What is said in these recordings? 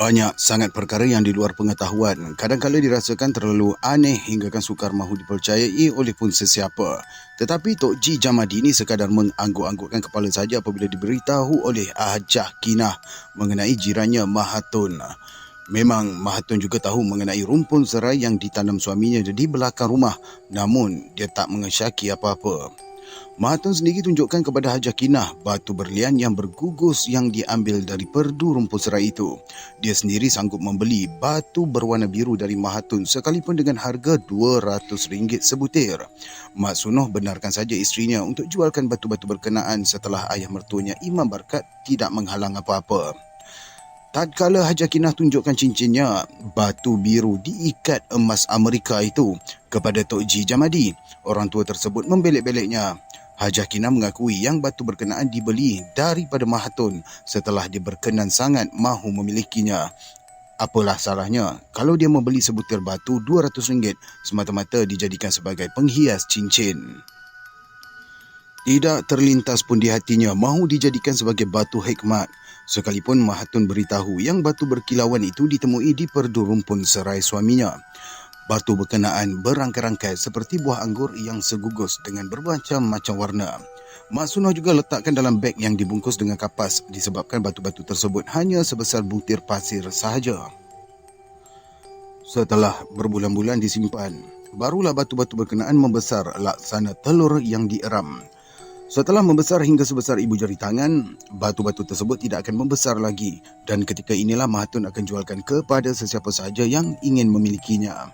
Banyak sangat perkara yang di luar pengetahuan. Kadang-kadang dirasakan terlalu aneh hinggakan sukar mahu dipercayai oleh pun sesiapa. Tetapi Tok Ji Jamadi ini sekadar mengangguk-anggukkan kepala saja apabila diberitahu oleh Hajah Kinah mengenai jirannya Mahatun. Memang Mahatun juga tahu mengenai rumpun serai yang ditanam suaminya di belakang rumah, namun dia tak mengesyaki apa-apa. Mahatun sendiri tunjukkan kepada Hajah Kinah batu berlian yang bergugus yang diambil dari perdu rumput serai itu. Dia sendiri sanggup membeli batu berwarna biru dari Mahatun sekalipun dengan harga RM200 sebutir. Mak Sunoh benarkan saja isterinya untuk jualkan batu-batu berkenaan setelah ayah mertuanya Imam Barkat tidak menghalang apa-apa. Tatkala Hajah Kinah tunjukkan cincinnya, batu biru diikat emas Amerika itu kepada Tok Ji Jamadi, orang tua tersebut membelek-beleknya. Hajah Kinah mengakui yang batu berkenaan dibeli daripada Mahatun setelah dia berkenan sangat mahu memilikinya. Apalah salahnya kalau dia membeli sebutir batu RM200 semata-mata dijadikan sebagai penghias cincin. Tidak terlintas pun di hatinya mahu dijadikan sebagai batu hikmat. Sekalipun Mahatun beritahu yang batu berkilauan itu ditemui di perdu rumpun serai suaminya. Batu berkenaan berangkai-rangkai seperti buah anggur yang segugus dengan bermacam-macam warna. Mak Sunoh juga letakkan dalam beg yang dibungkus dengan kapas disebabkan batu-batu tersebut hanya sebesar butir pasir sahaja. Setelah berbulan-bulan disimpan, barulah batu-batu berkenaan membesar laksana telur yang dieram. Setelah membesar hingga sebesar ibu jari tangan, batu-batu tersebut tidak akan membesar lagi dan ketika inilah Mahatun akan jualkan kepada sesiapa sahaja yang ingin memilikinya.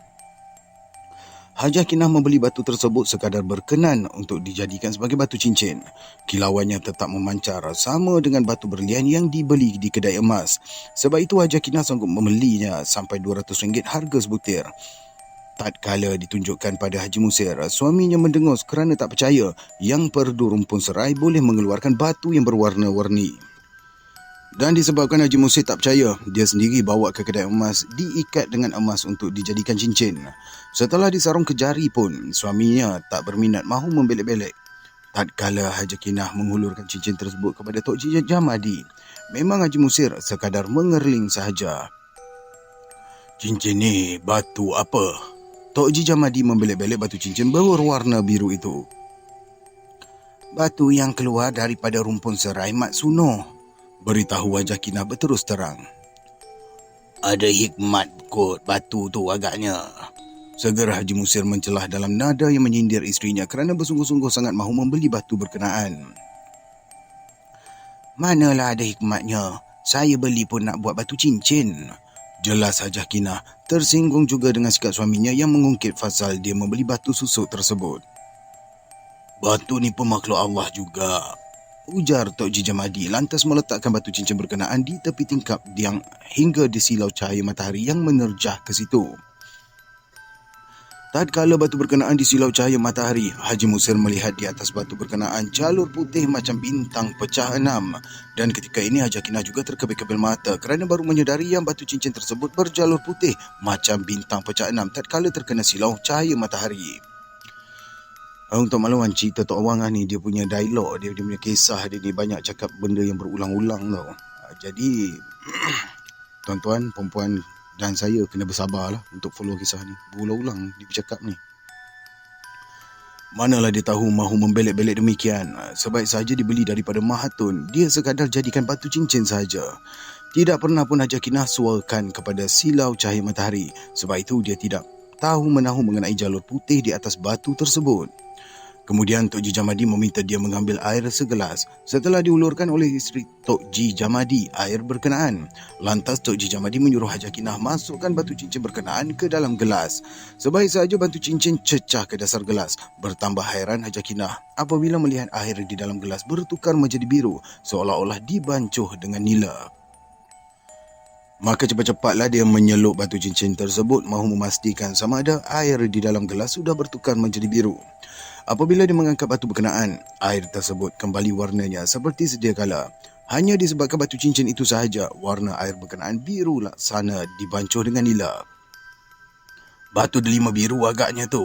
Hajah Kinah membeli batu tersebut sekadar berkenan untuk dijadikan sebagai batu cincin. Kilauannya tetap memancar sama dengan batu berlian yang dibeli di kedai emas. Sebab itu Hajah Kinah sanggup membelinya sampai RM200 harga sebutir. Tatkala ditunjukkan pada Haji Musir, suaminya mendengus kerana tak percaya yang perdu rumpun serai boleh mengeluarkan batu yang berwarna-warni. Dan disebabkan Haji Musir tak percaya, dia sendiri bawa ke kedai emas diikat dengan emas untuk dijadikan cincin. Setelah disarung ke jari pun, suaminya tak berminat mahu membelek-belek. Tatkala Hajah Kinah menghulurkan cincin tersebut kepada Tok Ji Jamadi, memang Haji Musir sekadar mengerling sahaja. "Cincin ni batu apa?" Tok Ji Jamadi membelek-belek batu cincin berwarna biru itu. "Batu yang keluar daripada rumpun serai Mak Sunoh," beritahu Hajah Kinah berterus terang. "Ada hikmat kot batu tu agaknya," segera Haji Musir mencelah dalam nada yang menyindir isterinya kerana bersungguh-sungguh sangat mahu membeli batu berkenaan. "Manalah ada hikmatnya, saya beli pun nak buat batu cincin," jelas Hajah Kinah, tersinggung juga dengan sikap suaminya yang mengungkit fasal dia membeli batu susuk tersebut. "Batu ni pun makhluk Allah juga," ujar Tok Ji Jamadi lantas meletakkan batu cincin berkenaan di tepi tingkap yang hingga disilau cahaya matahari yang menerjah ke situ. Tatkala batu berkenaan disilau cahaya matahari, Haji Musir melihat di atas batu berkenaan jalur putih macam bintang pecah 6. Dan ketika ini Hajah Kinah juga terkebil-kebil mata kerana baru menyedari yang batu cincin tersebut berjalur putih macam bintang pecah 6 tatkala terkena silau cahaya matahari. Untuk makluman, cerita Tok Wang ni dia punya dialog, dia punya kisah dia ni banyak cakap benda yang berulang-ulang tau. Jadi tuan-tuan, perempuan dan saya kena bersabarlah untuk follow kisah ni. Berulang-ulang dia bercakap ni. Manalah dia tahu mahu membelek-belek demikian. Sebaik sahaja dibeli daripada Mahatun, dia sekadar jadikan batu cincin sahaja. Tidak pernah pun Hajah Kinah suarkan kepada silau cahaya matahari. Sebab itu dia tidak tahu menahu mengenai jalur putih di atas batu tersebut. Kemudian Tok Ji Jamadi meminta dia mengambil air segelas. Setelah diulurkan oleh isteri Tok Ji Jamadi air berkenaan, lantas Tok Ji Jamadi menyuruh Hajah Kinah masukkan batu cincin berkenaan ke dalam gelas. Sebaik sahaja batu cincin cecah ke dasar gelas. Bertambah hairan Hajah Kinah apabila melihat air di dalam gelas bertukar menjadi biru seolah-olah dibancuh dengan nila. Maka cepat-cepatlah dia menyelup batu cincin tersebut mahu memastikan sama ada air di dalam gelas sudah bertukar menjadi biru. Apabila dia mengangkat batu berkenaan, air tersebut kembali warnanya seperti sedia kala. Hanya disebabkan batu cincin itu sahaja, warna air berkenaan biru laksana dibancuh dengan nila. "Batu delima biru agaknya tu,"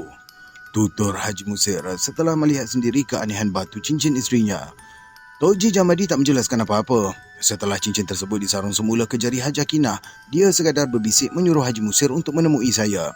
tutur Haji Musir setelah melihat sendiri keanehan batu cincin isterinya. Tok Ji Jamadi tak menjelaskan apa-apa. Setelah cincin tersebut disarung semula ke jari Haji Akinah, dia sekadar berbisik menyuruh Haji Musir untuk menemui saya.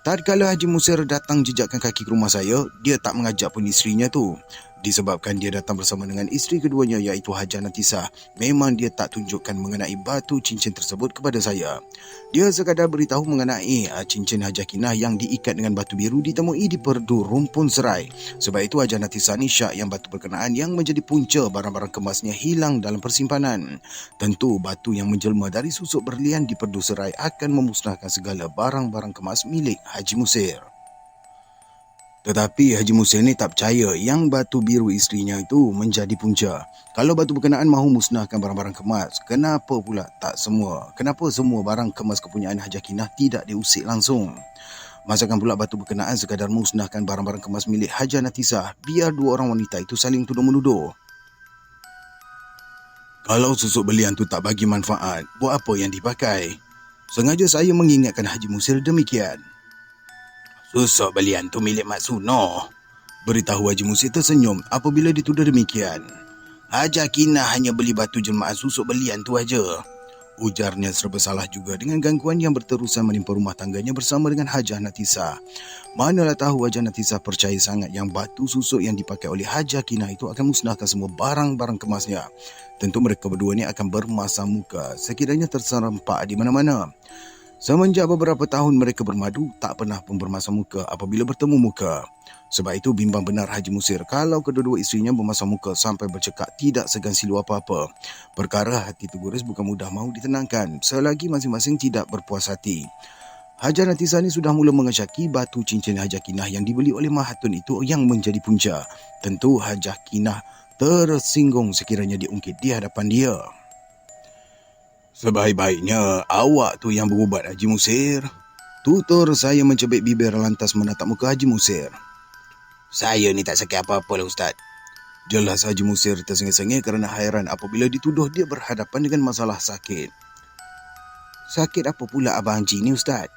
Tatkala Haji Musir datang jejakkan kaki ke rumah saya, dia tak mengajak pun isterinya tu. Disebabkan dia datang bersama dengan isteri keduanya iaitu Haja Natisah, memang dia tak tunjukkan mengenai batu cincin tersebut kepada saya. Dia sekadar beritahu mengenai cincin Haji Akinah yang diikat dengan batu biru ditemui di Perdu Rumpun Serai. Sebab itu Haja Natisah ni syak yang batu berkenaan yang menjadi punca barang-barang kemasnya hilang dalam persimpanan. Tentu batu yang menjelma dari susuk berlian di Perdu Serai akan memusnahkan segala barang-barang kemas milik Haji Musir. Tetapi Haji Musir ni tak percaya yang batu biru isterinya itu menjadi punca. Kalau batu berkenaan mahu musnahkan barang-barang kemas, kenapa semua barang kemas kepunyaan Haji Akinah tidak diusik langsung? Masakan pula batu berkenaan sekadar musnahkan barang-barang kemas milik Haja Natisah, biar dua orang wanita itu saling tuduh-menuduh. Kalau susuk berlian tu tak bagi manfaat, buat apa yang dipakai? Sengaja saya mengingatkan Haji Musir demikian. Susuk berlian tu milik Mak Suno, beritahu Haji Musir tersenyum apabila dituduh demikian. Haji Akinah hanya beli batu jelmaan susuk berlian tu aja, ujarnya serba salah juga dengan gangguan yang berterusan menimpa rumah tangganya bersama dengan Hajah Natisah. Manalah tahu Hajah Natisah percaya sangat yang batu susuk yang dipakai oleh Haji Akinah itu akan musnahkan semua barang-barang kemasnya. Tentu mereka berdua ni akan bermasa muka sekiranya terserempak di mana-mana. Semenjak beberapa tahun mereka bermadu, tak pernah pun bermasa muka apabila bertemu muka. Sebab itu bimbang benar Haji Musir kalau kedua-dua isterinya bermasa muka sampai bercakap tidak segan silu apa-apa. Perkara hati Teguris bukan mudah mahu ditenangkan selagi masing-masing tidak berpuas hati. Haja Natisah ni sudah mula mengesyaki batu cincin Haji Akinah yang dibeli oleh Mahatun itu yang menjadi punca. Tentu Haji Akinah tersinggung sekiranya diungkit di hadapan dia. Sebaik-baiknya awak tu yang berubat, Haji Musir. Tutur saya mencebik bibir lantas menatap muka Haji Musir. Saya ni tak sakit apa-apa lah Ustaz. Jelas Haji Musir tersengih-sengih kerana hairan apabila dituduh dia berhadapan dengan masalah sakit. Sakit apa pula Abang Haji ni Ustaz?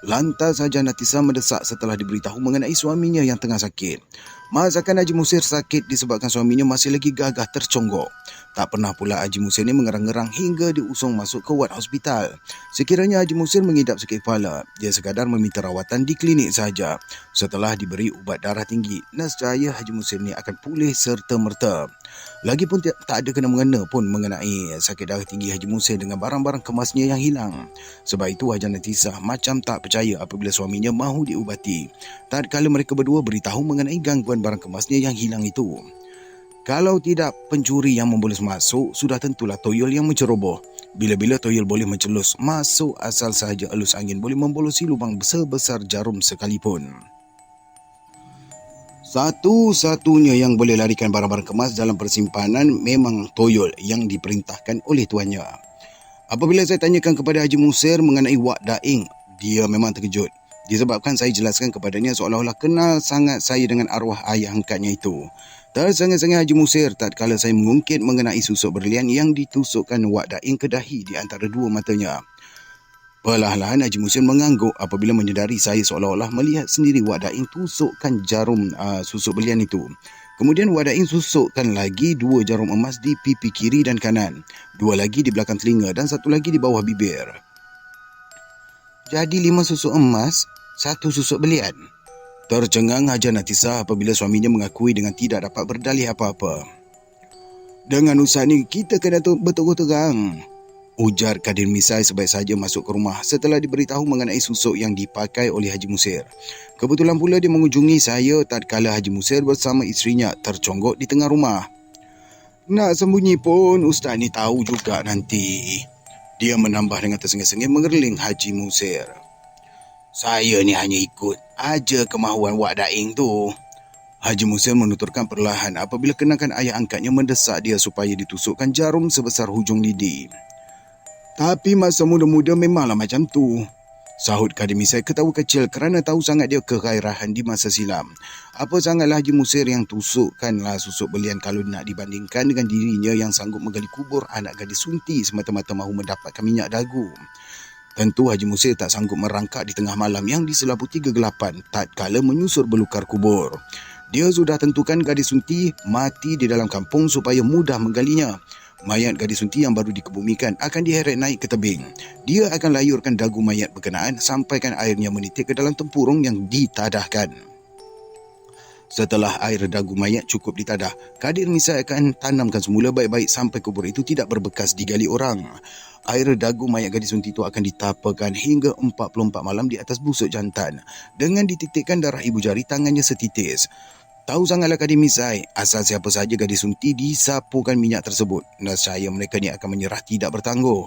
Lantas Haja Natisah mendesak setelah diberitahu mengenai suaminya yang tengah sakit. Masakan Haji Musir sakit disebabkan suaminya masih lagi gagah terconggok. Tak pernah pula Haji Musir ni mengerang-gerang hingga diusung masuk ke wad hospital. Sekiranya Haji Musir mengidap sakit kepala, dia sekadar meminta rawatan di klinik sahaja. Setelah diberi ubat darah tinggi, nescaya Haji Musir ni akan pulih serta-merta. Lagipun tak ada kena-mengena pun mengenai sakit darah tinggi Haji Musir dengan barang-barang kemasnya yang hilang. Sebab itu Haja Natisah macam tak percaya apabila suaminya mahu diubati. Tatkala mereka berdua beritahu mengenai gangguan barang kemasnya yang hilang itu. Kalau tidak pencuri yang membolos masuk, sudah tentulah toyol yang menceroboh. Bila-bila toyol boleh mencelus masuk asal sahaja elus angin boleh membolosi lubang sebesar jarum sekalipun. Satu-satunya yang boleh larikan barang-barang kemas dalam persimpanan memang toyol yang diperintahkan oleh tuannya. Apabila saya tanyakan kepada Haji Musir mengenai wak daing, dia memang terkejut. Disebabkan saya jelaskan kepadanya seolah-olah kenal sangat saya dengan arwah ayah angkatnya itu. Tersengih-sengih Haji Musir tatkala saya mengungkit mengenai susuk berlian yang ditusukkan wak daing ke dahi di antara dua matanya. Perlahan-lahan Haji Musir mengangguk apabila menyedari saya seolah-olah melihat sendiri wak daing tusukkan jarum susuk berlian itu. Kemudian wak daing susukkan lagi 2 jarum emas di pipi kiri dan kanan, 2 lagi di belakang telinga dan 1 lagi di bawah bibir. Jadi 5 susuk emas, 1 susuk berlian. Tercengang Haja Natisah apabila suaminya mengakui dengan tidak dapat berdalih apa-apa. Dengan usaha ni kita kena betul terang, ujar Kadir Misai sebaik saja masuk ke rumah setelah diberitahu mengenai susuk yang dipakai oleh Haji Musir. Kebetulan pula dia mengunjungi saya tatkala Haji Musir bersama isterinya terconggok di tengah rumah. Nak sembunyi pun Ustaz ni tahu juga nanti, dia menambah dengan tersengih-sengih mengerling Haji Musir. Saya ni hanya ikut aja kemahuan wak daing tu. Haji Musir menuturkan perlahan apabila kenakan ayah angkatnya mendesak dia supaya ditusukkan jarum sebesar hujung lidi. Tapi masa muda-muda memanglah macam tu, sahut Kadir Misai ketawa kecil kerana tahu sangat dia kegairahan di masa silam. Apa sangatlah Haji Musir yang tusukkanlah susuk berlian kalau nak dibandingkan dengan dirinya yang sanggup menggali kubur anak gadis sunti semata-mata mahu mendapatkan minyak dagu. Tentu Haji Musir tak sanggup merangkak di tengah malam yang diselaputi kegelapan tatkala menyusur belukar kubur. Dia sudah tentukan gadis sunti mati di dalam kampung supaya mudah menggalinya. mayat gadis sunti yang baru dikebumikan akan diheret naik ke tebing. Dia akan layurkan dagu mayat berkenaan sampaikan airnya menitik ke dalam tempurung yang ditadahkan. Setelah air dagu mayat cukup ditadah, Kadir Misai akan tanamkan semula baik-baik sampai kubur itu tidak berbekas digali orang. Air dagu mayat gadis sunti itu akan ditapakan hingga 44 malam di atas busuk jantan dengan dititikkan darah ibu jari tangannya setitis. Tahu sangatlah Kadir Misai, asal siapa saja gadis sunti disapukan minyak tersebut, nescaya mereka ni akan menyerah tidak bertangguh.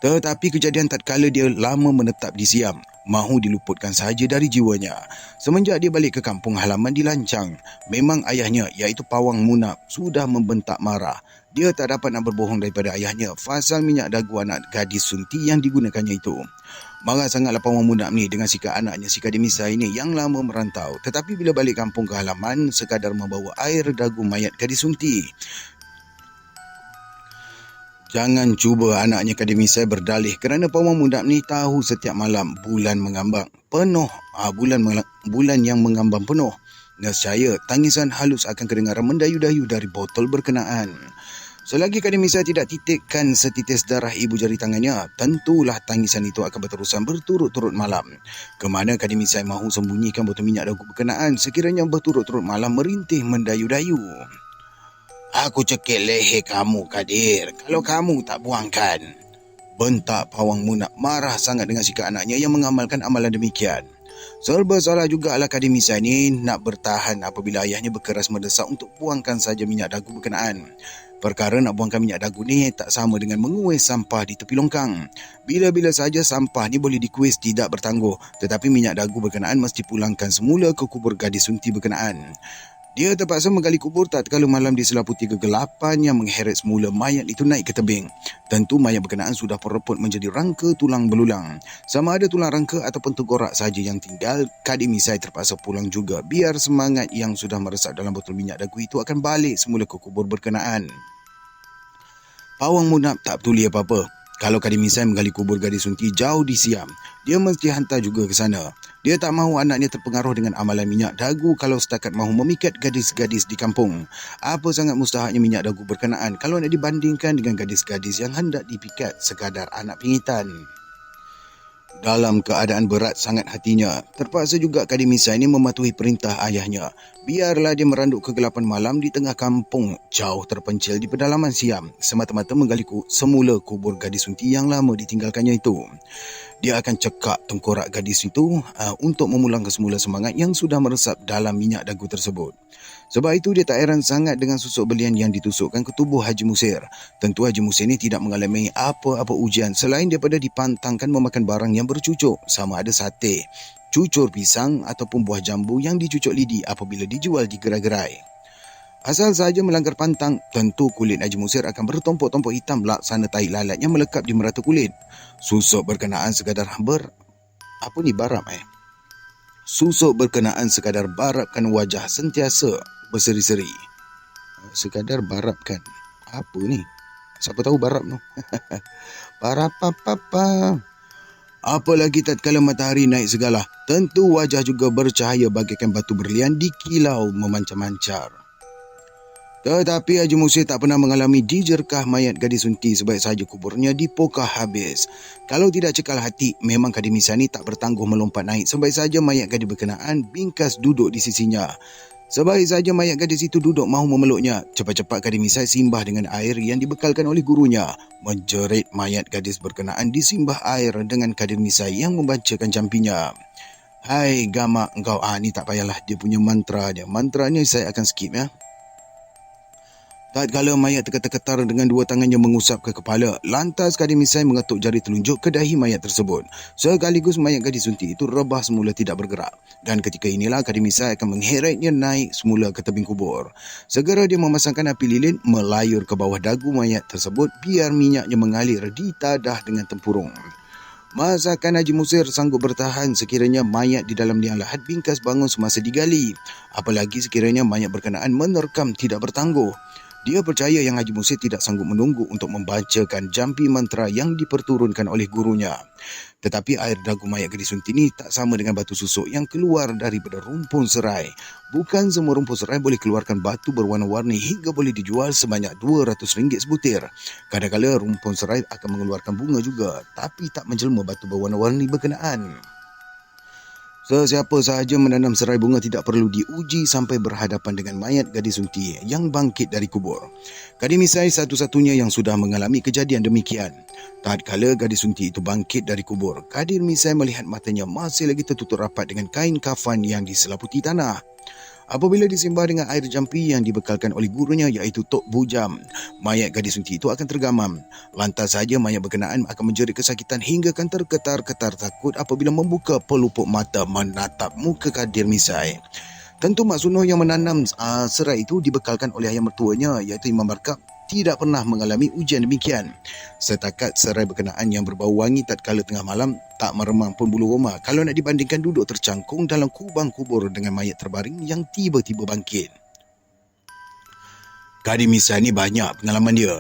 Tetapi kejadian tatkala dia lama menetap di Siam, mahu diluputkan sahaja dari jiwanya. Semenjak dia balik ke kampung halaman di Lancang, memang ayahnya iaitu Pawang Munap sudah membentak marah. Dia tak dapat nak berbohong daripada ayahnya pasal minyak dagu anak gadis sunti yang digunakannya itu. Marah sangatlah Pawang Munap ni dengan sikap anaknya si Kadir Misai ni yang lama merantau. Tetapi bila balik kampung ke halaman, sekadar membawa air dagu mayat gadis sunti. Jangan cuba anaknya Kadir Misai berdalih kerana Pawang Munap ni tahu setiap malam bulan mengambang penuh, bulan yang mengambang penuh. Nescaya tangisan halus akan kedengaran mendayu-dayu dari botol berkenaan. Selagi Kadir Misai tidak titikkan setitis darah ibu jari tangannya, tentulah tangisan itu akan berterusan berturut-turut malam. Kemana Kadir Misai mahu sembunyikan botol minyak dagu berkenaan sekiranya berturut-turut malam merintih mendayu-dayu. Aku cekik leher kamu, Kadir, kalau kamu tak buangkan. Bentak Pawang Munap marah sangat dengan sikap anaknya yang mengamalkan amalan demikian. Serba salah jugalah Kadir Misai ni nak bertahan apabila ayahnya berkeras mendesak untuk buangkan saja minyak dagu berkenaan. Perkara nak buangkan minyak dagu ni tak sama dengan menguis sampah di tepi longkang. Bila-bila saja sampah ni boleh dikuis tidak bertangguh, tetapi minyak dagu berkenaan mesti pulangkan semula ke kubur gadis sunti berkenaan. Dia terpaksa menggali kubur tatkala malam diselaputi kegelapan yang mengheret semula mayat itu naik ke tebing. Tentu mayat berkenaan sudah pereput menjadi rangka tulang belulang. Sama ada tulang rangka ataupun tengkorak saja yang tinggal, Kadir Misai terpaksa pulang juga biar semangat yang sudah meresap dalam botol minyak dagu itu akan balik semula ke kubur berkenaan. Pawang Munap tak peduli apa-apa. Kalau Kadir Misai menggali kubur gadis sunti jauh di Siam, dia mesti hantar juga ke sana. Dia tak mahu anaknya terpengaruh dengan amalan minyak dagu kalau setakat mahu memikat gadis-gadis di kampung. Apa sangat mustahaknya minyak dagu berkenaan kalau nak dibandingkan dengan gadis-gadis yang hendak dipikat sekadar anak pingitan. Dalam keadaan berat sangat hatinya, terpaksa juga Kadir Misai ini mematuhi perintah ayahnya. Biarlah dia meranduk kegelapan malam di tengah kampung jauh terpencil di pedalaman Siam, semata-mata menggali semula kubur gadis sunti yang lama ditinggalkannya itu. Dia akan cekak tengkorak gadis itu untuk memulangkan semula semangat yang sudah meresap dalam minyak dagu tersebut. Sebab itu dia tak heran sangat dengan susuk belian yang ditusukkan ke tubuh Haji Musir. Tentu Haji Musir ni tidak mengalami apa-apa ujian selain daripada dipantangkan memakan barang yang bercucuk, sama ada sate, cucur pisang ataupun buah jambu yang dicucuk lidi apabila dijual di gerai-gerai. Asal sahaja melanggar pantang, tentu kulit Haji Musir akan bertompok-tompok hitam laksana tai lalat yang melekap di merata kulit. Susuk berkenaan sekadar Susuk berkenaan sekadar barapkan wajah sentiasa berseri-seri. Sekadar barapkan. Apa ni? Siapa tahu barap tu? Barapapapa. Apalagi tatkala matahari naik segala, tentu wajah juga bercahaya bagaikan batu berlian di kilau memancar-mancar. Tetapi Haji Musir tak pernah mengalami dijerkah mayat gadis sunti sebaik sahaja kuburnya dipokah habis. Kalau tidak cekal hati, memang Kadir Misai ni tak bertangguh melompat naik sebaik sahaja mayat gadis berkenaan bingkas duduk di sisinya. Sebaik sahaja mayat gadis itu duduk mahu memeluknya, cepat-cepat Kadir Misai simbah dengan air yang dibekalkan oleh gurunya. Menjerit mayat gadis berkenaan disimbah air dengan Kadir Misai yang membacakan jampinya. Hai gamak engkau, ni tak payahlah dia punya mantra dia. Mantranya saya akan skip ya. Tatkala mayat terketar-ketar dengan dua tangannya mengusap ke kepala, lantas Kadir Misai mengetuk jari telunjuk ke dahi mayat tersebut. Sekaligus mayat gadis sunti itu rebah semula tidak bergerak. Dan ketika inilah Kadir Misai akan mengheretnya naik semula ke tebing kubur. Segera dia memasangkan api lilin melayur ke bawah dagu mayat tersebut biar minyaknya mengalir ditadah dengan tempurung. Masakan Haji Musir sanggup bertahan sekiranya mayat di dalam liang lahat bingkas bangun semasa digali. Apalagi sekiranya mayat berkenaan menerkam tidak bertangguh. Dia percaya yang Haji Musir tidak sanggup menunggu untuk membacakan jampi mantra yang diperturunkan oleh gurunya. Tetapi air dagu mayat gadis sunti ini tak sama dengan batu susuk yang keluar daripada rumpun serai. Bukan semua rumpun serai boleh keluarkan batu berwarna-warni hingga boleh dijual sebanyak RM200 sebutir. Kadang-kadang rumpun serai akan mengeluarkan bunga juga, tapi tak menjelma batu berwarna-warni berkenaan. Sesiapa sahaja menanam serai bunga tidak perlu diuji sampai berhadapan dengan mayat gadis sunti yang bangkit dari kubur. Gadis Misai satu-satunya yang sudah mengalami kejadian demikian. Tatkala gadis sunti itu bangkit dari kubur, Gadis Misai melihat matanya masih lagi tertutup rapat dengan kain kafan yang diselaputi tanah. Apabila disimbah dengan air jampi yang dibekalkan oleh gurunya iaitu Tok Bujam, mayat gadis sunti itu akan tergamam. Lantas saja mayat berkenaan akan menjerit kesakitan hingga akan terketar-ketar takut apabila membuka pelupuk mata menatap muka Gadis Misai. Tentu Mak Sunoh yang menanam serai itu dibekalkan oleh ayah mertuanya iaitu Imam Barkab tidak pernah mengalami ujian demikian. Setakat serai berkenaan yang berbau wangi tatkala tengah malam tak meremang pun bulu roma kalau nak dibandingkan duduk tercangkung dalam kubang kubur dengan mayat terbaring yang tiba-tiba bangkit. Gadis Misai ni banyak pengalaman dia.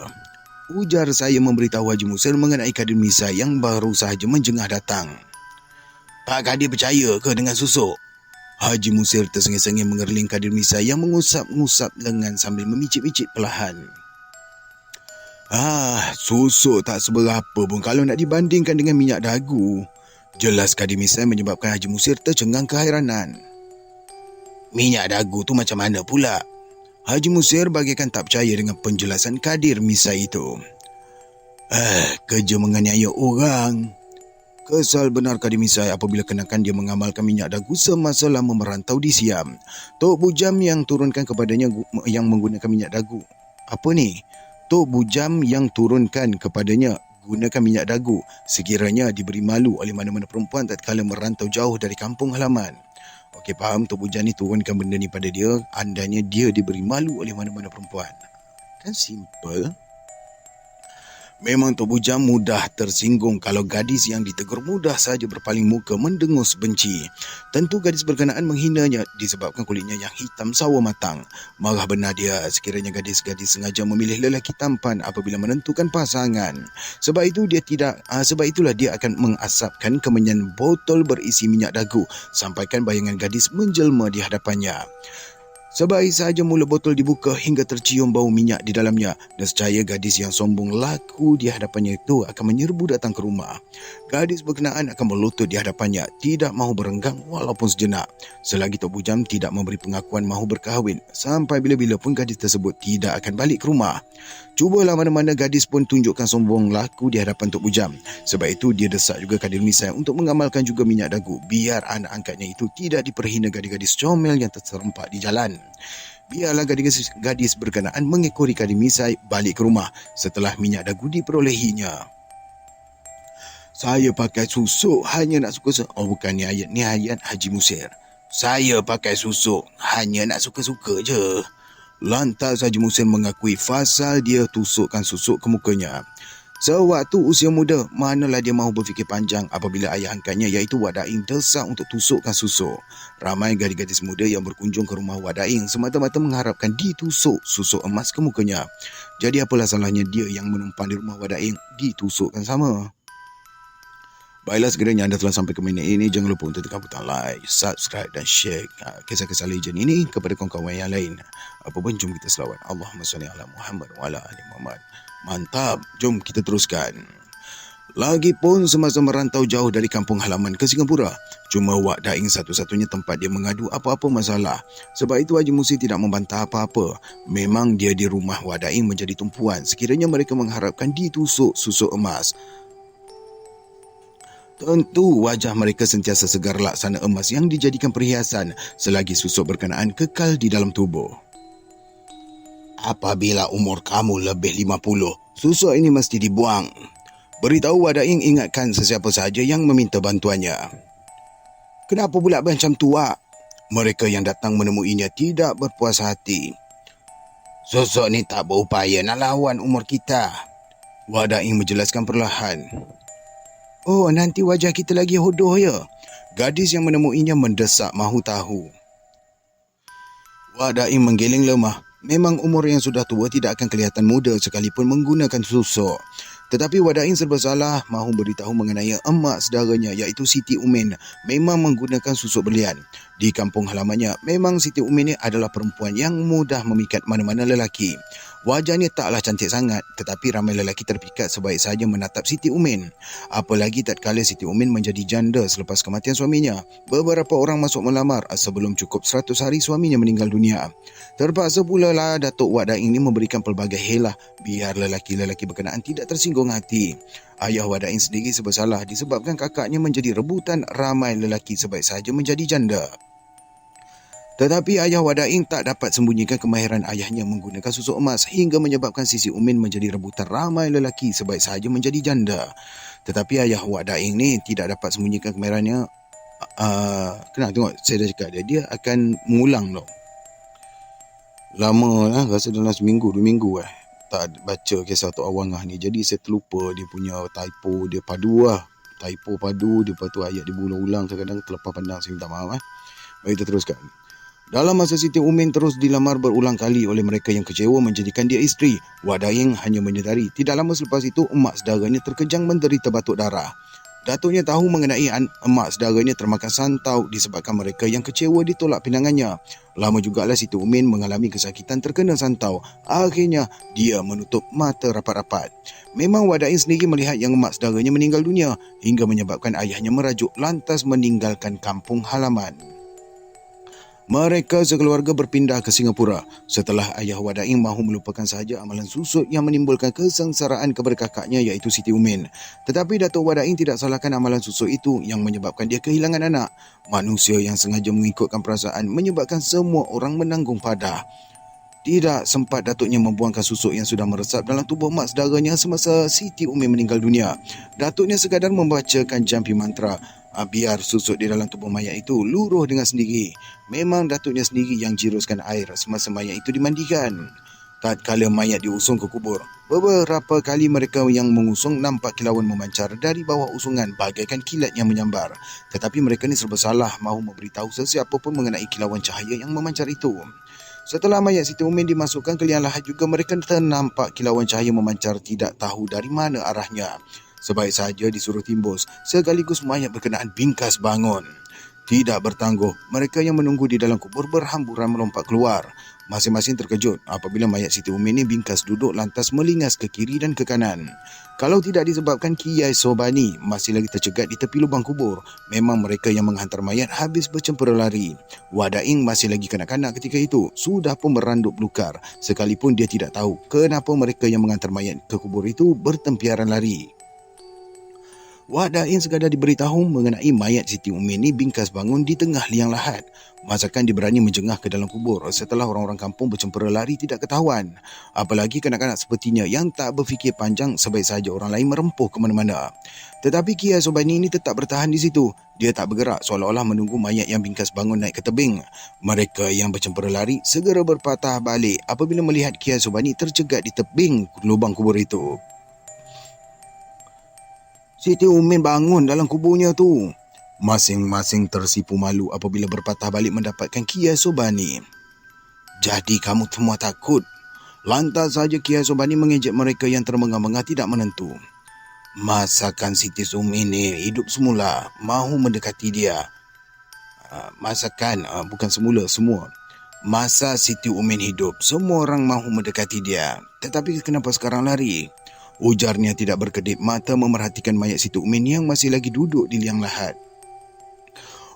Ujar saya memberitahu Haji Musir mengenai Gadis Misai yang baru sahaja menjengah datang. Pak Gadis percaya ke dengan susuk? Haji Musir tersengih-sengih mengerling Gadis Misai yang mengusap-ngusap lengan sambil memicit-micit perlahan. Susuk tak seberapa pun kalau nak dibandingkan dengan minyak dagu. Jelas Gadis Misai menyebabkan Haji Musir tercengang keheranan. Minyak dagu tu macam mana pula? Haji Musir bagaikan tak percaya dengan penjelasan Gadis Misai itu. Kerja menganiaya orang. Kesal benar Gadis Misai apabila kenakan dia mengamalkan minyak dagu semasa lama merantau di Siam. Tok Bujam yang turunkan kepadanya yang menggunakan minyak dagu. Apa ni? Tok Bujam yang turunkan kepadanya gunakan minyak dagu sekiranya diberi malu oleh mana-mana perempuan tatkala merantau jauh dari kampung halaman. Okey, faham. Tok Bujam ni turunkan benda ni pada dia andainya dia diberi malu oleh mana-mana perempuan. Kan simple. Memang Tok Bujam mudah tersinggung kalau gadis yang ditegur mudah saja berpaling muka mendengus benci. Tentu gadis berkenaan menghinanya disebabkan kulitnya yang hitam sawo matang. Marah benar dia sekiranya gadis-gadis sengaja memilih lelaki tampan apabila menentukan pasangan. Sebab itulah dia akan mengasapkan kemenyan botol berisi minyak dagu sampaikan bayangan gadis menjelma di hadapannya. Sebaik sahaja mula botol dibuka hingga tercium bau minyak di dalamnya. Nescaya gadis yang sombong laku di hadapannya itu akan menyerbu datang ke rumah. Gadis berkenaan akan melutut di hadapannya, tidak mahu berenggang walaupun sejenak. Selagi Tok Bujam tidak memberi pengakuan mahu berkahwin, sampai bila-bila pun gadis tersebut tidak akan balik ke rumah. Cubalah mana-mana gadis pun tunjukkan sombong laku di hadapan Tok Bujam. Sebab itu dia desak juga Gadis Misai untuk mengamalkan juga minyak dagu biar anak angkatnya itu tidak diperhina gadis-gadis comel yang terserempak di jalan. Biarlah gadis berkenaan mengekori Gadis Misai balik ke rumah setelah minyak dagu diperolehinya. Saya pakai susuk hanya nak suka-suka. Bukan ni ayat Haji Musir. Saya pakai susuk hanya nak suka-suka je. Lantas Haji Musir mengakui fasal dia tusukkan susuk ke mukanya. Sewaktu usia muda, manalah dia mahu berfikir panjang apabila ayah angkatnya iaitu Wak Daing desak untuk tusukkan susuk. Ramai gadis-gadis muda yang berkunjung ke rumah Wak Daing semata-mata mengharapkan ditusuk susuk emas ke mukanya. Jadi apalah salahnya dia yang menumpang di rumah Wak Daing ditusukkan sama. Baiklah, sekiranya anda telah sampai ke minit ini, jangan lupa untuk tekan butang like, subscribe dan share kisah-kisah legend ini kepada kawan-kawan yang lain. Apapun, jom kita selawat. Allahumma salli ala Muhammad wa ala ali Muhammad. Mantap, jom kita teruskan. Lagipun semasa merantau jauh dari kampung halaman ke Singapura, cuma Wak Daing satu-satunya tempat dia mengadu apa-apa masalah. Sebab itu Haji Musir tidak membantah apa-apa. Memang dia di rumah Wak Daing menjadi tumpuan sekiranya mereka mengharapkan ditusuk susuk emas. Tentu wajah mereka sentiasa segar laksana emas yang dijadikan perhiasan selagi susuk berkenaan kekal di dalam tubuh. Apabila umur kamu lebih 50, susuk ini mesti dibuang. Beritahu Wak Daing ingatkan sesiapa sahaja yang meminta bantuannya. Kenapa pula macam tu, Wak? Mereka yang datang menemuinya tidak berpuas hati. Susuk ni tak berupaya nak lawan umur kita. Wak Daing menjelaskan perlahan. Oh, nanti wajah kita lagi hodoh ya? Gadis yang menemuinya mendesak mahu tahu. Wak Daing menggeleng lemah. Memang umur yang sudah tua tidak akan kelihatan muda sekalipun menggunakan susuk. Tetapi Wadaing serba salah mahu beritahu mengenai emak saudaranya iaitu Siti Umin memang menggunakan susuk berlian. Di kampung halamannya, memang Siti Umin ini adalah perempuan yang mudah memikat mana-mana lelaki. Wajahnya taklah cantik sangat, tetapi ramai lelaki terpikat sebaik sahaja menatap Siti Umin. Apalagi tatkala Siti Umin menjadi janda selepas kematian suaminya. Beberapa orang masuk melamar sebelum cukup 100 hari suaminya meninggal dunia. Terpaksa pula lah Datuk Wadaing ini memberikan pelbagai helah biar lelaki-lelaki berkenaan tidak tersinggung hati. Ayah Wadaing sendiri bersalah disebabkan kakaknya menjadi rebutan ramai lelaki sebaik sahaja menjadi janda. Tetapi ayah Wadaing tak dapat sembunyikan kemahiran ayahnya menggunakan susuk emas hingga menyebabkan Siti Umin menjadi rebutan ramai lelaki sebaik sahaja menjadi janda. Tetapi ayah Wadaing ni tidak dapat sembunyikan kemahirannya. Kena tengok, saya dah cakap dia akan mengulang tau. Lama lah, rasa dalam seminggu, 2 minggu tak baca kisah Tok Awangah ni. Jadi saya terlupa dia punya typo, dia padu lah. Typo padu, dia lepas tu ayat dia berulang-ulang, kadang-kadang terlepas pandang, saya minta maaf. Baik, kita teruskan. Dalam masa Siti Umin terus dilamar berulang kali oleh mereka yang kecewa menjadikan dia isteri, Wadaing hanya menyedari tidak lama selepas itu emak saudaranya terkejang menderita batuk darah. Datuknya tahu mengenai emak saudaranya termakan santau disebabkan mereka yang kecewa ditolak pinangannya. Lama jugalah Siti Umin mengalami kesakitan terkena santau. Akhirnya, dia menutup mata rapat-rapat. Memang Wadaing sendiri melihat yang emak saudaranya meninggal dunia hingga menyebabkan ayahnya merajuk lantas meninggalkan kampung halaman. Mereka sekeluarga berpindah ke Singapura setelah ayah Wadaing mahu melupakan sahaja amalan susuk yang menimbulkan kesengsaraan kepada kakaknya iaitu Siti Umin. Tetapi Datuk Wadaing tidak salahkan amalan susuk itu yang menyebabkan dia kehilangan anak. Manusia yang sengaja mengikutkan perasaan menyebabkan semua orang menanggung padah. Tidak sempat datuknya membuangkan susuk yang sudah meresap dalam tubuh emak saudaranya semasa Siti Umin meninggal dunia. Datuknya sekadar membacakan jampi mantra biar susuk di dalam tubuh mayat itu luruh dengan sendiri. Memang datuknya sendiri yang jiruskan air semasa mayat itu dimandikan. Tatkala mayat diusung ke kubur, beberapa kali mereka yang mengusung nampak kilauan memancar dari bawah usungan bagaikan kilat yang menyambar. Tetapi mereka ni serba salah mahu memberitahu sesiapa pun mengenai kilauan cahaya yang memancar itu. Setelah mayat Siti Umin dimasukkan ke liang lahat juga mereka ternampak kilauan cahaya memancar tidak tahu dari mana arahnya. Sebaik saja disuruh timbus, sekaligus mayat berkenaan bingkas bangun. Tidak bertangguh, mereka yang menunggu di dalam kubur berhamburan melompat keluar. Masing-masing terkejut apabila mayat Siti Umin ini bingkas duduk lantas melingas ke kiri dan ke kanan. Kalau tidak disebabkan Kiai Sobani masih lagi tercegat di tepi lubang kubur, memang mereka yang menghantar mayat habis bercempera lari. Wadaing masih lagi kanak-kanak ketika itu, sudah pun meranduk belukar, sekalipun dia tidak tahu kenapa mereka yang menghantar mayat ke kubur itu bertempiaran lari. Wadaing sekadar diberitahu mengenai mayat Siti Umin ini bingkas bangun di tengah liang lahat. Masakan dia berani menjengah ke dalam kubur setelah orang-orang kampung bercempera lari tidak ketahuan. Apalagi kanak-kanak sepertinya yang tak berfikir panjang sebaik saja orang lain merempuh ke mana-mana. Tetapi Kiai Sobani ini tetap bertahan di situ. Dia tak bergerak seolah-olah menunggu mayat yang bingkas bangun naik ke tebing. Mereka yang bercempera lari segera berpatah balik apabila melihat Kiai Sobani tercegat di tebing lubang kubur itu. Siti Umin bangun dalam kuburnya tu. Masing-masing tersipu malu apabila berpatah balik mendapatkan Kiai Sobani. Jadi kamu semua takut? Lantas saja Kiai Sobani mengejek mereka yang termengah-mengah tidak menentu. Masakan Siti Umin ni hidup semula, mahu mendekati dia. Bukan semula, semua. Masa Siti Umin hidup, semua orang mahu mendekati dia. Tetapi kenapa sekarang lari? Ujarnya tidak berkedip mata memerhatikan mayat Siti Umin yang masih lagi duduk di liang lahat.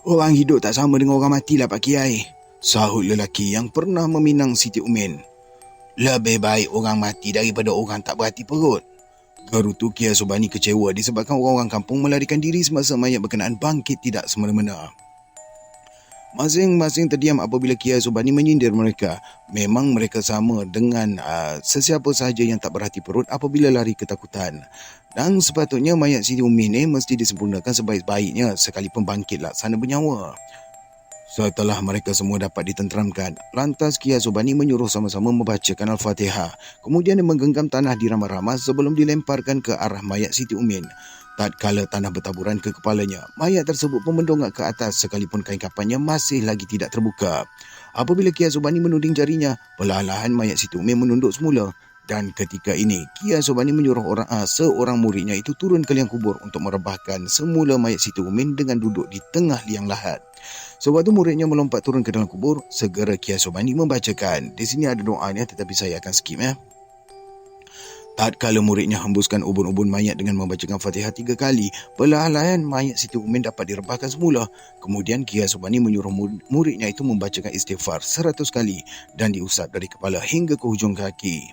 Orang hidup tak sama dengan orang mati lah Pak Kiai, sahut lelaki yang pernah meminang Siti Umin. Lebih baik orang mati daripada orang tak berhati perut. Gerutu Kiai Sobani kecewa disebabkan orang-orang kampung melarikan diri semasa mayat berkenaan bangkit tidak semena-mena. Masing-masing terdiam apabila Kiai Sobani menyindir mereka. Memang mereka sama dengan sesiapa sahaja yang tak berhati perut apabila lari ketakutan. Dan sepatutnya mayat Siti Umin ini mesti disempurnakan sebaik-baiknya sekalipun bangkit laksana bernyawa. Setelah mereka semua dapat ditenteramkan, lantas Kiai Sobani menyuruh sama-sama membacakan Al-Fatihah. Kemudian dia menggenggam tanah di ramah-ramah sebelum dilemparkan ke arah mayat Siti Umin. Tatkala tanah bertaburan ke kepalanya, mayat tersebut pun mendongak ke atas sekalipun kain kafannya masih lagi tidak terbuka. Apabila Kia Sobani menuding jarinya, perlahan-lahan mayat Siti Umin menunduk semula. Dan ketika ini, Kia Sobani menyuruh seorang muridnya itu turun ke liang kubur untuk merebahkan semula mayat Siti Umin dengan duduk di tengah liang lahat. Sewaktu muridnya melompat turun ke dalam kubur, segera Kia Sobani membacakan. Di sini ada doanya tetapi saya akan skip ya. Tatkala muridnya hembuskan ubun-ubun mayat dengan membacakan Fatihah 3 kali, perlahan-lahan mayat Siti Umin dapat direbahkan semula. Kemudian Kia Sobani menyuruh muridnya itu membacakan istighfar 100 kali dan diusap dari kepala hingga ke hujung kaki.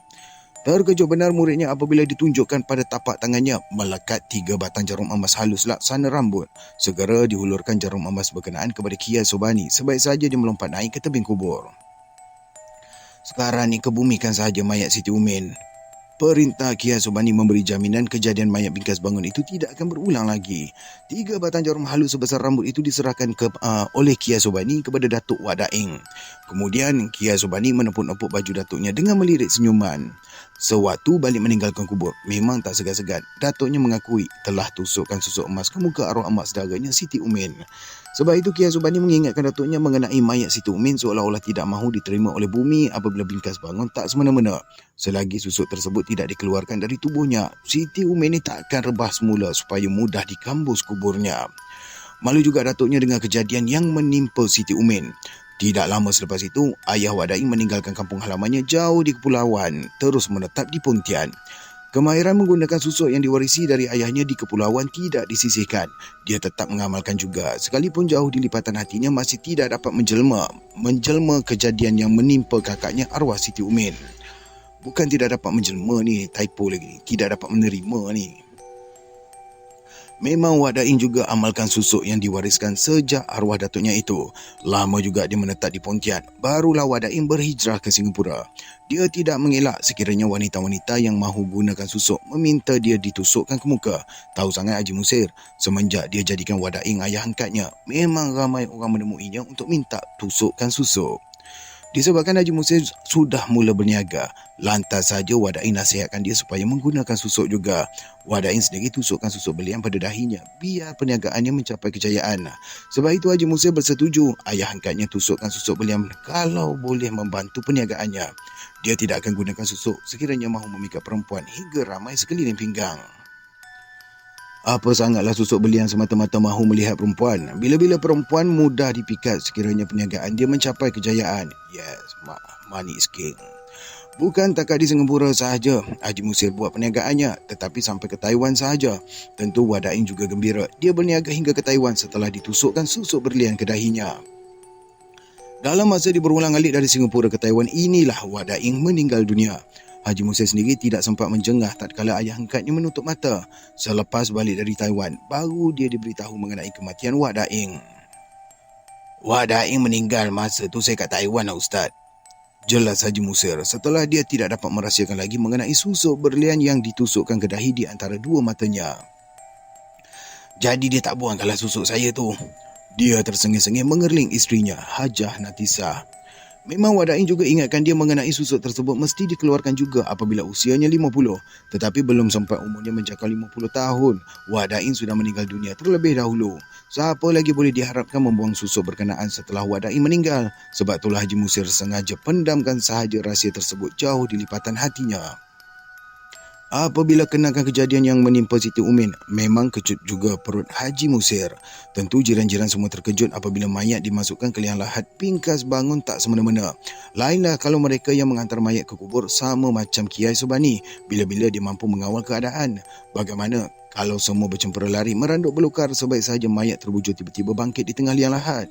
Terkejut benar muridnya apabila ditunjukkan pada tapak tangannya melekat 3 batang jarum emas halus laksana rambut. Segera dihulurkan jarum emas berkenaan kepada Kia Sobani sebaik saja dia melompat naik ke tebing kubur. Sekarang ni kebumikan sahaja mayat Siti Umin. Perintah Kia Sobani memberi jaminan kejadian mayat bingkas bangun itu tidak akan berulang lagi. 3 batang jarum halus sebesar rambut itu diserahkan oleh Kia Sobani kepada Datuk Wak Daeng. Kemudian Kia Sobani menepuk-nepuk baju datuknya dengan melirik senyuman. Sewaktu balik meninggalkan kubur, memang tak segan-segan, datuknya mengakui telah tusukkan susuk emas ke muka arwah emak saudaranya Siti Umin. Sebab itu Kia Sobani mengingatkan datuknya mengenai mayat Siti Umin seolah-olah tidak mahu diterima oleh bumi apabila bingkas bangun tak semena-mena. Selagi susuk tersebut tidak dikeluarkan dari tubuhnya, Siti Umin ini tak akan rebah semula supaya mudah dikambus kuburnya. Malu juga datuknya dengan kejadian yang menimpa Siti Umin. Tidak lama selepas itu, ayah Wak Daeng meninggalkan kampung halamannya jauh di kepulauan, terus menetap di Pontian. Kemahiran menggunakan susuk yang diwarisi dari ayahnya di kepulauan tidak disisihkan. Dia tetap mengamalkan juga, sekalipun jauh di lipatan hatinya masih tidak dapat menjelma kejadian yang menimpa kakaknya arwah Siti Umin. Bukan tidak dapat menjelma ni, typo lagi. Tidak dapat menerima ni. Memang Wak Daeng juga amalkan susuk yang diwariskan sejak arwah datuknya itu. Lama juga dia menetap di Pontian. Barulah Wak Daeng berhijrah ke Singapura. Dia tidak mengelak sekiranya wanita-wanita yang mahu gunakan susuk meminta dia ditusukkan ke muka. Tahu sangat Haji Musir, semenjak dia jadikan Wak Daeng ayah angkatnya, memang ramai orang menemuinya untuk minta tusukkan susuk. Disebabkan Haji Musir sudah mula berniaga, lantas saja Wak Daeng nasihatkan dia supaya menggunakan susuk juga. Wak Daeng sendiri tusukkan susuk belian pada dahinya biar perniagaannya mencapai kejayaan. Sebab itu Haji Musir bersetuju ayah angkatnya tusukkan susuk belian kalau boleh membantu perniagaannya. Dia tidak akan gunakan susuk sekiranya mahu memikat perempuan hingga ramai sekeliling pinggang. Apa sangatlah susuk belian semata-mata mahu melihat perempuan. Bila-bila perempuan mudah dipikat sekiranya perniagaan dia mencapai kejayaan. Yes, money is king. Bukan takat di Singapura sahaja Haji Musir buat perniagaannya, tetapi sampai ke Taiwan sahaja. Tentu Wak Daeng juga gembira. Dia berniaga hingga ke Taiwan setelah ditusukkan susuk berlian ke dahinya. Dalam masa dia berulang-alik dari Singapura ke Taiwan, inilah Wak Daeng meninggal dunia. Haji Musir sendiri tidak sempat menjengah tatkala ayah angkatnya menutup mata. Selepas balik dari Taiwan, baru dia diberitahu mengenai kematian Wak Daeng. Wak Daeng meninggal masa tu saya kat Taiwan lah Ustaz. Jelas Haji Musir setelah dia tidak dapat merahsiakan lagi mengenai susuk berlian yang ditusukkan ke dahi di antara dua matanya. Jadi dia tak buangkanlah susuk saya tu. Dia tersengih-sengih mengerling isterinya, Hajah Natisah. Memang Wak Daeng juga ingatkan dia mengenai susuk tersebut mesti dikeluarkan juga apabila usianya 50. Tetapi belum sampai umurnya mencapai 50 tahun, Wak Daeng sudah meninggal dunia terlebih dahulu. Siapa lagi boleh diharapkan membuang susuk berkenaan setelah Wak Daeng meninggal? Sebab itulah Haji Musir sengaja pendamkan sahaja rahsia tersebut jauh di lipatan hatinya. Apabila kenangkan kejadian yang menimpa Siti Umin, memang kecut juga perut Haji Musir. Tentu jiran-jiran semua terkejut apabila mayat dimasukkan ke liang lahat bingkas bangun tak semena-mena. Lainlah kalau mereka yang menghantar mayat ke kubur sama macam Kiai Sobani, bila-bila dia mampu mengawal keadaan. Bagaimana kalau semua bercempera lari meranduk belukar sebaik sahaja mayat terwujud tiba-tiba bangkit di tengah liang lahat?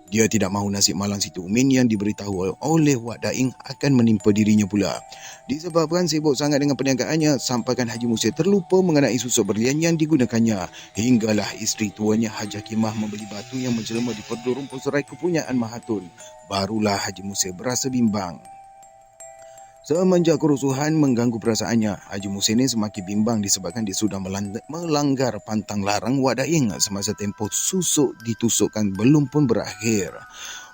Dia tidak mahu nasib malang Siti Umin yang diberitahu oleh Wak Daeng akan menimpa dirinya pula. Disebabkan sibuk sangat dengan perniagaannya, sampaikan Haji Musir terlupa mengenai susuk berlian yang digunakannya. Hinggalah isteri tuanya Hajah Kimah membeli batu yang menjelma di perdu rumput serai kepunyaan Mahatun. Barulah Haji Musir berasa bimbang. Semenjak kerusuhan mengganggu perasaannya, Haji Musir ini semakin bimbang disebabkan dia sudah melanggar pantang larang Wak Daeng semasa tempoh susuk ditusukkan belum pun berakhir.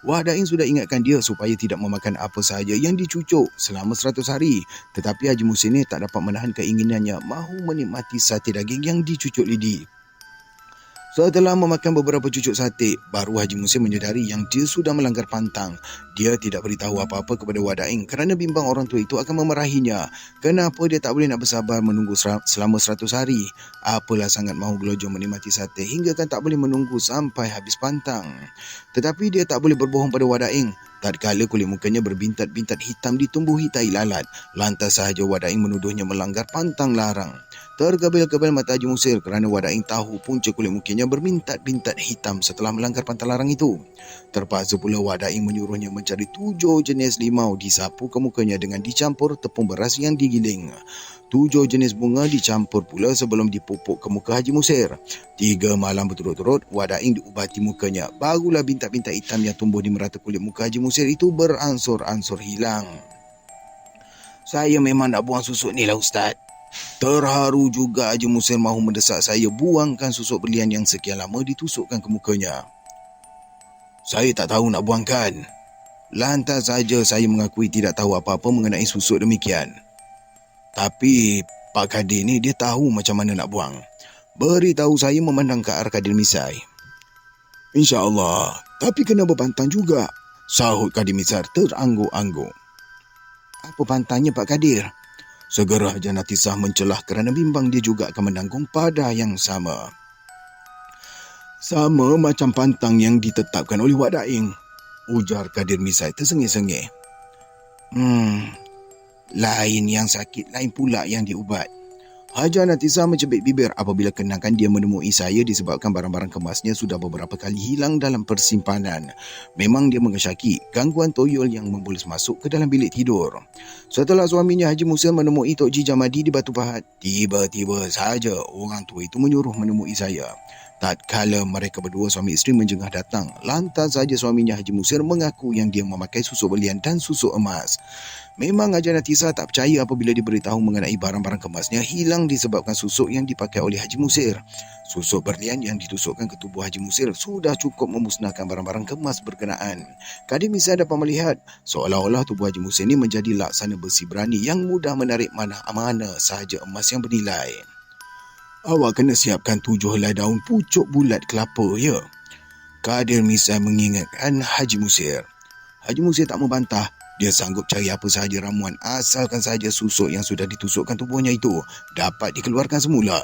Wak Daeng sudah ingatkan dia supaya tidak memakan apa sahaja yang dicucuk selama 100 hari. Tetapi Haji Musir ini tak dapat menahan keinginannya mahu menikmati sate daging yang dicucuk lidi. Setelah memakan beberapa cucuk sate, baru Haji Musin menyedari yang dia sudah melanggar pantang. Dia tidak beritahu apa-apa kepada Wak Daeng kerana bimbang orang tua itu akan memarahinya. Kenapa dia tak boleh nak bersabar menunggu selama 100 hari? Apalah sangat mahu gelojong menikmati sate hingga kan tak boleh menunggu sampai habis pantang. Tetapi dia tak boleh berbohong pada Wak Daeng. Tatkala kulit mukanya berbintat-bintat hitam ditumbuhi tai lalat, lantas sahaja Wak Daeng menuduhnya melanggar pantang larang. Terkebil-kebil mata Haji Musir kerana Wak Daeng tahu punca kulit mukanya berbintat-bintat hitam setelah melanggar pantang larang itu. Terpaksa pula Wak Daeng menyuruhnya mencari 7 jenis limau disapu ke mukanya dengan dicampur tepung beras yang digiling. 7 jenis bunga dicampur pula sebelum dipupuk ke muka Haji Musir. 3 malam berturut-turut Wak Daeng diubati mukanya. Barulah bintat-bintat hitam yang tumbuh di merata kulit muka Haji Musir itu beransur-ansur hilang. Saya memang nak buang susuk ni lah Ustaz. Terharu juga Haji Musir mahu mendesak saya buangkan susuk berlian yang sekian lama ditusukkan ke mukanya. Saya tak tahu nak buangkan. Lantas saja saya mengakui tidak tahu apa-apa mengenai susuk demikian. Tapi Pak Kadir ni dia tahu macam mana nak buang. Beritahu saya memandang ke arah Kadir Misai. InsyaAllah, tapi kena berpantang juga, sahut Kadir Misai terangguk-angguk. Apa pantangnya Pak Kadir? Segera Haji Natisah mencelah kerana bimbang dia juga akan menanggung pada yang sama. Sama macam pantang yang ditetapkan oleh Wak Daeng, ujar Kadir Misai tersengih-sengih. Lain yang sakit, lain pula yang diubat. Haji Natisah mencebik bibir apabila kenangan dia menemui saya disebabkan barang-barang kemasnya sudah beberapa kali hilang dalam persimpanan. Memang dia mengesyaki gangguan toyol yang membolos masuk ke dalam bilik tidur. Setelah suaminya Haji Musir menemui Tok Ji Jamadi di Batu Pahat, tiba-tiba saja orang tua itu menyuruh menemui saya. Tatkala mereka berdua suami isteri menjengah datang, lantas saja suaminya Haji Musir mengaku yang dia memakai susuk berlian dan susuk emas. Memang Haji Natisah tak percaya apabila diberitahu mengenai barang-barang kemasnya hilang disebabkan susuk yang dipakai oleh Haji Musir. Susuk berlian yang ditusukkan ke tubuh Haji Musir sudah cukup memusnahkan barang-barang kemas berkenaan. Kadir Misai dapat melihat seolah-olah tubuh Haji Musir ini menjadi laksana besi berani yang mudah menarik mana sahaja emas yang bernilai. Awak kena siapkan 7 helai daun pucuk bulat kelapa, ya? Kadir Misai mengingatkan Haji Musir. Haji Musir tak membantah. Dia sanggup cari apa sahaja ramuan asalkan sahaja susuk yang sudah ditusukkan tubuhnya itu dapat dikeluarkan semula.